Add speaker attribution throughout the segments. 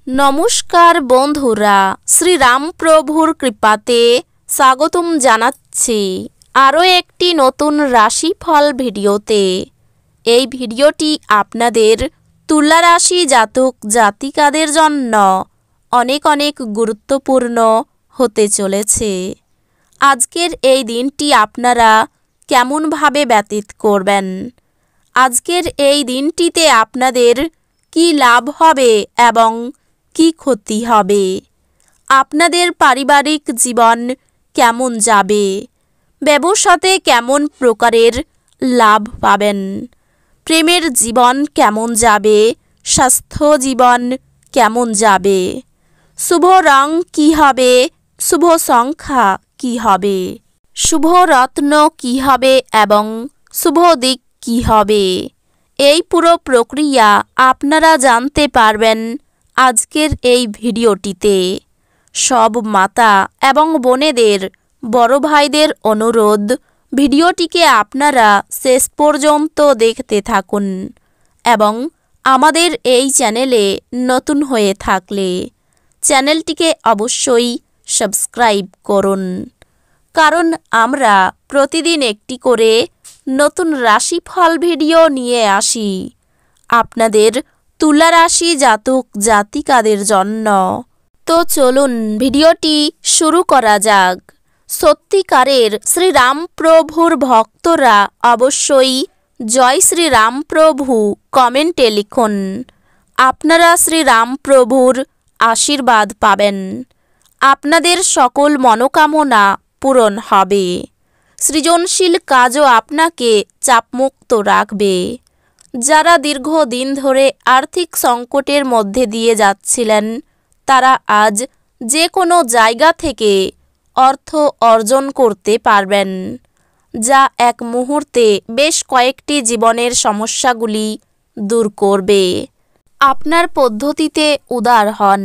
Speaker 1: নমস্কার বন্ধুরা, শ্রীরাম প্রভুর কৃপাতে স্বাগতম জানাচ্ছি আরও একটি নতুন রাশিফল ভিডিওতে। এই ভিডিওটি আপনাদের তুলা রাশি জাতক জাতিকাদের জন্য অনেক অনেক গুরুত্বপূর্ণ হতে চলেছে। আজকের এই দিনটি আপনারা কেমনভাবে ব্যতীত করবেন, আজকের এই দিনটিতে আপনাদের কি লাভ হবে এবং কি ক্ষতি হবে, আপনাদের পারিবারিক জীবন কেমন যাবে, ব্যবসাতে কেমন প্রকারের লাভ পাবেন, প্রেমের জীবন কেমন যাবে, স্বাস্থ্য জীবন কেমন যাবে, শুভ রং কি হবে, শুভ সংখ্যা কি হবে, শুভ রত্ন কি হবে এবং শুভ দিক কি হবে, এই পুরো প্রক্রিয়া আপনারা জানতে পারবেন আজকের এই ভিডিওটিতে। সব মাতা এবং বোনেদের, বড় ভাইদের অনুরোধ, ভিডিওটিকে আপনারা শেষ পর্যন্ত দেখতে থাকুন এবং আমাদের এই চ্যানেলে নতুন হয়ে থাকলে চ্যানেলটিকে অবশ্যই সাবস্ক্রাইব করুন, কারণ আমরা প্রতিদিন একটি করে নতুন রাশিফল ভিডিও নিয়ে আসি আপনাদের তুলা রাশি জাতক জাতিকাদের জন্য। তো চলুন ভিডিওটি শুরু করা যাক। সত্যিকারের শ্রীরাম প্রভুর ভক্তরা অবশ্যই জয় শ্রীরাম প্রভু কমেন্টে লিখুন। আপনারা শ্রীরাম প্রভুর আশীর্বাদ পাবেন, আপনাদের সকল মনোকামনা পূরণ হবে, সৃজনশীল কাজও আপনাকে চাপমুক্ত রাখবে। যারা দীর্ঘদিন ধরে আর্থিক সংকটের মধ্যে দিয়ে যাচ্ছিলেন, তারা আজ যে কোনো জায়গা থেকে অর্থ অর্জন করতে পারবেন, যা এক মুহূর্তে বেশ কয়েকটি জীবনের সমস্যাগুলি দূর করবে। আপনার পদ্ধতিতে উদার হন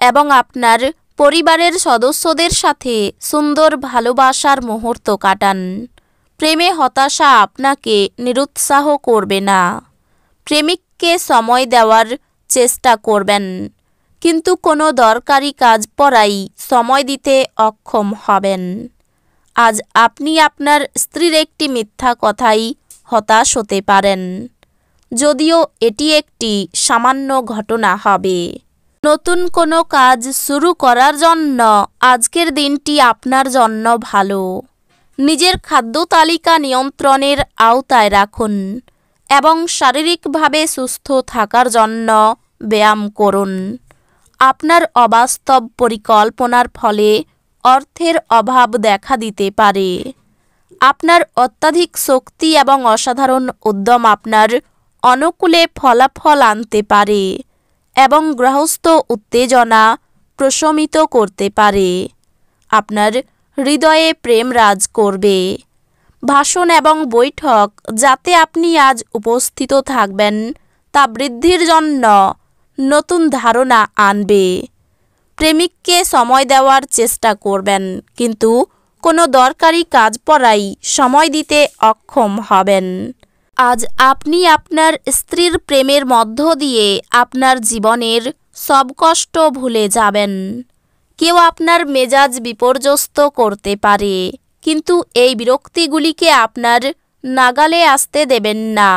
Speaker 1: এবং আপনার পরিবারের সদস্যদের সাথে সুন্দর ভালোবাসার মুহূর্ত কাটান। প্রেমে হতাশা আপনাকে নিরুৎসাহ করবে না। প্রেমিককে সময় দেওয়ার চেষ্টা করবেন, কিন্তু কোনো দরকারি কাজ পড়াই সময় দিতে অক্ষম হবেন। আজ আপনি আপনার স্ত্রীর একটি মিথ্যা কথাই হতাশ হতে পারেন, যদিও এটি একটি সামান্য ঘটনা হবে। নতুন কোনো কাজ শুরু করার জন্য আজকের দিনটি আপনার জন্য ভালো। নিজের খাদ্য তালিকা নিয়ন্ত্রণের আওতায় রাখুন এবং শারীরিকভাবে সুস্থ থাকার জন্য ব্যায়াম করুন। আপনার অবাস্তব পরিকল্পনার ফলে অর্থের অভাব দেখা দিতে পারে। আপনার অত্যাধিক শক্তি এবং অসাধারণ উদ্যম আপনার অনুকূলে ফলাফল আনতে পারে এবং গৃহস্থ উত্তেজনা প্রশমিত করতে পারে। আপনার হৃদয়ে প্রেম রাজ করবে। ভাষণ এবং বৈঠক যাতে আপনি আজ উপস্থিত থাকবেন, তা বৃদ্ধির জন্য নতুন ধারণা আনবে। প্রেমিককে সময় দেওয়ার চেষ্টা করবেন, কিন্তু কোনো দরকারি কাজ পড়াই সময় দিতে অক্ষম হবেন। আজ আপনি আপনার স্ত্রীর প্রেমের মধ্য দিয়ে আপনার জীবনের সব কষ্ট ভুলে যাবেন। কেউ আপনার মেজাজ বিপর্যস্ত করতে পারে, কিন্তু এই বিরক্তিগুলিকে আপনার নাগালে আসতে দেবেন না।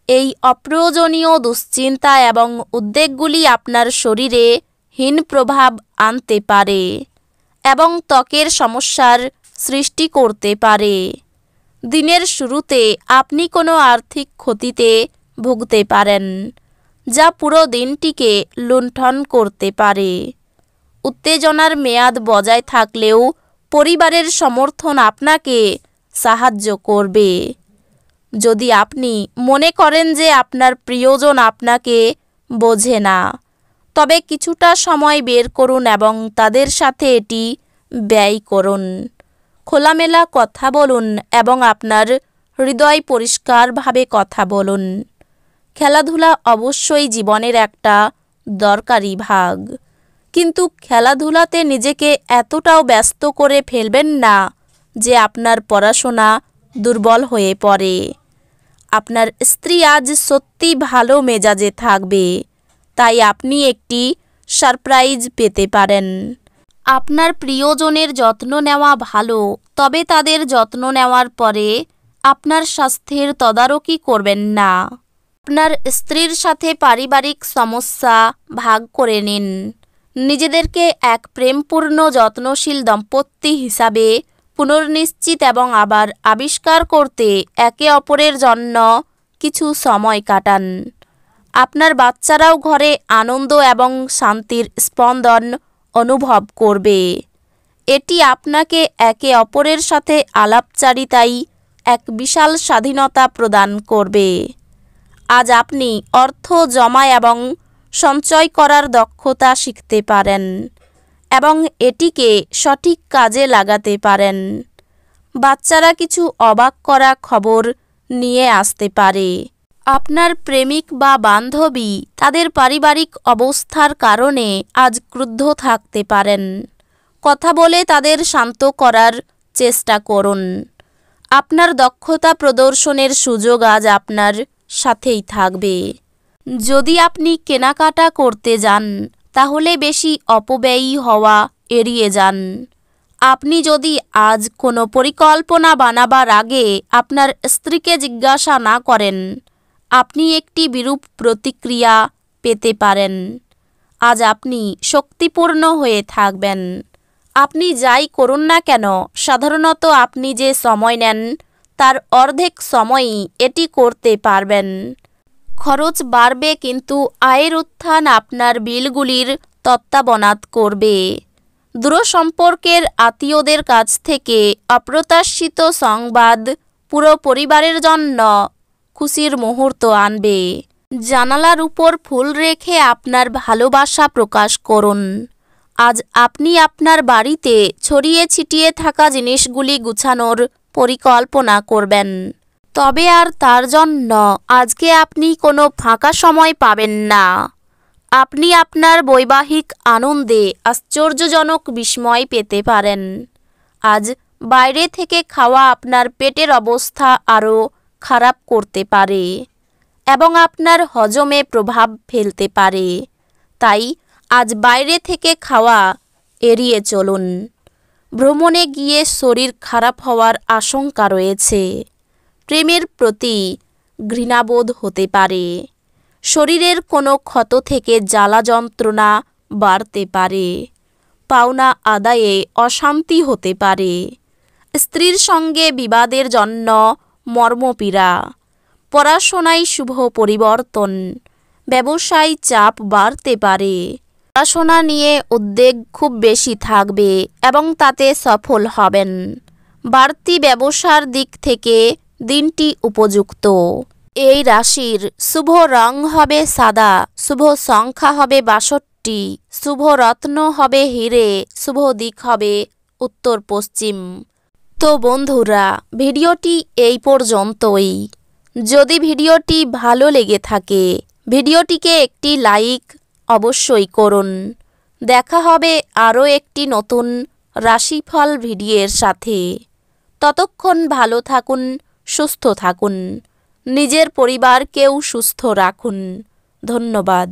Speaker 1: এই অপ্রয়োজনীয় দুশ্চিন্তা এবং উদ্বেগগুলি আপনার শরীরে হীন প্রভাব আনতে পারে এবং ত্বকের সমস্যার সৃষ্টি করতে পারে। দিনের শুরুতে আপনি কোনো আর্থিক ক্ষতিতে ভুগতে পারেন, যা পুরো দিনটিকে লুণ্ঠন করতে পারে। উত্তেজনার মেয়াদ বজায় থাকলেও পরিবারের সমর্থন আপনাকে সাহায্য করবে। যদি আপনি মনে করেন যে আপনার প্রিয়জন আপনাকে বোঝে না, তবে কিছুটা সময় বের করুন এবং তাদের সাথে এটি ব্যয় করুন। খোলামেলা কথা বলুন এবং আপনার হৃদয় পরিষ্কারভাবে কথা বলুন। খেলাধুলা অবশ্যই জীবনের একটা দরকারি ভাগ, কিন্তু খেলাধুলাতে নিজেকে এতটাও ব্যস্ত করে ফেলবেন না যে আপনার পড়াশোনা দুর্বল হয়ে পড়ে। আপনার স্ত্রী আজ সত্যি ভালো মেজাজে থাকবে, তাই আপনি একটি সারপ্রাইজ পেতে পারেন। আপনার প্রিয়জনের যত্ন নেওয়া ভালো, তবে তাদের যত্ন নেওয়ার পরে আপনার স্বাস্থ্যের তদারকি করবেন না। আপনার স্ত্রীর সাথে পারিবারিক সমস্যা ভাগ করে নিন। নিজেদেরকে এক প্রেমপূর্ণ যত্নশীল দম্পতি হিসাবে পুনর্নিশ্চিত এবং আবার আবিষ্কার করতে একে অপরের জন্য কিছু সময় কাটান। আপনার বাচ্চারাও ঘরে আনন্দ এবং শান্তির স্পন্দন অনুভব করবে। এটি আপনাকে একে অপরের সাথে আলাপচারিতায় এক বিশাল স্বাধীনতা প্রদান করবে। আজ আপনি অর্থ জমা এবং সঞ্চয় করার দক্ষতা শিখতে পারেন এবং এটিকে সঠিক কাজে লাগাতে পারেন। বাচ্চারা কিছু অবাক করা খবর নিয়ে আসতে পারে। আপনার প্রেমিক বা বান্ধবী তাদের পারিবারিক অবস্থার কারণে আজ ক্রুদ্ধ থাকতে পারেন। কথা বলে তাদের শান্ত করার চেষ্টা করুন। আপনার দক্ষতা প্রদর্শনের সুযোগ আজ আপনার সাথেই থাকবে। যদি আপনি কেনাকাটা করতে যান, তাহলে বেশি অপব্যয়ী হওয়া এড়িয়ে যান। আপনি যদি আজ কোনো পরিকল্পনা বানাবার আগে আপনার স্ত্রীকে জিজ্ঞাসা না করেন, আপনি একটি বিরূপ প্রতিক্রিয়া পেতে পারেন। আজ আপনি শক্তিপূর্ণ হয়ে থাকবেন। আপনি যাই করুন না কেন, সাধারণত আপনি যে সময় নেন তার অর্ধেক সময়ই এটি করতে পারবেন। খরচ বাড়বে, কিন্তু আয়ের উত্থান আপনার বিলগুলির তত্ত্বাবনাত করবে। দূরসম্পর্কের আত্মীয়দের কাছ থেকে অপ্রত্যাশিত সংবাদ পুরো পরিবারের জন্য খুশির মুহূর্ত আনবে। জানালার উপর ফুল রেখে আপনার ভালোবাসা প্রকাশ করুন। আজ আপনি আপনার বাড়িতে ছড়িয়ে ছিটিয়ে থাকা জিনিসগুলি গুছানোর পরিকল্পনা করবেন। তবে আর তার জন্য আজকে আপনি কোনো ফাঁকা সময় পাবেন না। আপনি আপনার বৈবাহিক আনন্দে আশ্চর্যজনক বিস্ময় পেতে পারেন। আজ বাইরে থেকে খাওয়া আপনার পেটের অবস্থা আরও খারাপ করতে পারে এবং আপনার হজমে প্রভাব ফেলতে পারে। তাই আজ বাইরে থেকে খাওয়া এড়িয়ে চলুন। ভ্রমণে গিয়ে শরীর খারাপ হওয়ার আশঙ্কা রয়েছে। প্রেমের প্রতি ঘৃণাবোধ হতে পারে। শরীরের কোনো ক্ষত থেকে জ্বালা যন্ত্রণা বাড়তে পারে। পাওনা আদায়ে অশান্তি হতে পারে। স্ত্রীর সঙ্গে বিবাদের জন্য মর্মপীড়া। পড়াশোনায় শুভ পরিবর্তন। ব্যবসায় চাপ বাড়তে পারে। পড়াশোনা নিয়ে উদ্বেগ খুব বেশি থাকবে এবং তাতে সফল হবেন। বাড়তি ব্যবসার দিক থেকে দিনটি উপযুক্ত। এই রাশির শুভ রং হবে সাদা, শুভ সংখ্যা হবে 62, শুভ রত্ন হবে হিরে, শুভ দিক হবে উত্তর পশ্চিম। তো বন্ধুরা, ভিডিওটি এই পর্যন্তই। যদি ভিডিওটি ভালো লেগে থাকে, ভিডিওটিকে একটি লাইক অবশ্যই করুন। দেখা হবে আরও একটি নতুন রাশিফল ভিডিওর সাথে। ততক্ষণ ভালো থাকুন, সুস্থ থাকুন, নিজের পরিবারকেও সুস্থ রাখুন। ধন্যবাদ।